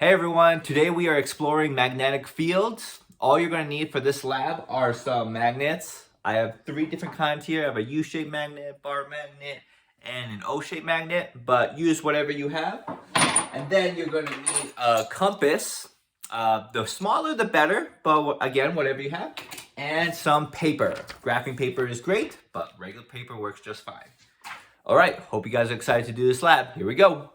Hey everyone, today we are exploring magnetic fields. All you're going to need for this lab are some magnets. I have 3 different kinds here. I have a U-shaped magnet, bar magnet, and an O-shaped magnet, but use whatever you have. And then you're going to need a compass. The smaller the better, but again, whatever you have. And some paper. Graphing paper is great, but regular paper works just fine. All right, hope you guys are excited to do this lab. Here we go.